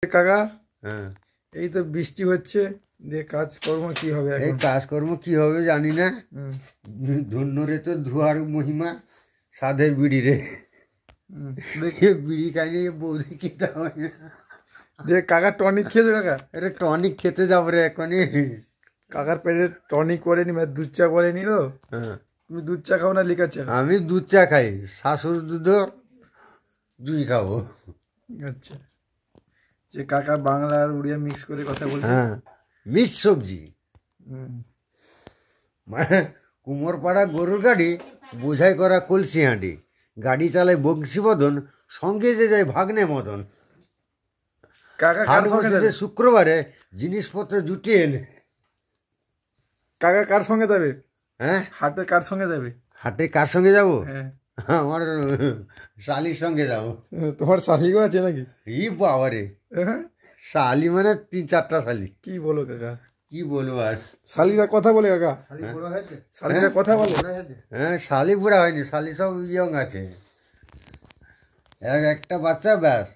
কাকা হ্যাঁ, এই তো বৃষ্টি হচ্ছে, যে কাজকর্ম কি হবে এই এখন? কাজকর্ম কি হবে জানি না। হুম, ধন্য রে তো ধোয়ার মহিমা, সাধের বিড়ি রে। হুম। দেখ, এ বিড়ি খাইনি বৌদি খেতে হয় না। যে কাকা টনিক খেয়েছো কাকা? আরে টনিক খেতে যাবো রে এখনই। কাকার পেটে টনিক করেনি, মানে দুধ চা করে নিল। হ্যাঁ, তুমি দুধ চা খাও না লিকার চা খাও? আমি দুধ চা খাই, শাশুর দুধও জুই খাবো। আচ্ছা, যে কাকা বাংলা আর উড়িয়া মিক্স করে কথা বলছে। হ্যাঁ, মিক্স সবজি। হুম, মানে কুমোরপাড়া গরুর গাড়ি, বোঝাই করা কলসি হাঁড়ি, গাড়ি চালায় বংশীবদন, সঙ্গে যে যায় ভাগ্নে মদন। কাকা হাট কার সঙ্গে বসেছে যাবে? শুক্রবারে, জিনিসপত্র জুটিয়ে এনে। কাকা কার সঙ্গে যাবে? হ্যাঁ, হাটে কার সঙ্গে যাবে? হাটে কার সঙ্গে যাব? হ্যাঁ, আমার শালির সঙ্গে যাব। তোমার শালিগো আছে নাকি? ই বাবারে, হ্যাঁ, শালি মানে 3-4টা শালি। কি বলো কাকা? কি বলবো আর। শালিরা কথা বলে কাকা? শালিরা কথা বলে? হ্যাঁ, শালি বুড়া হয়নি, শালি সব ইয়ং আছে। একটা বাচ্চা ব্যাস।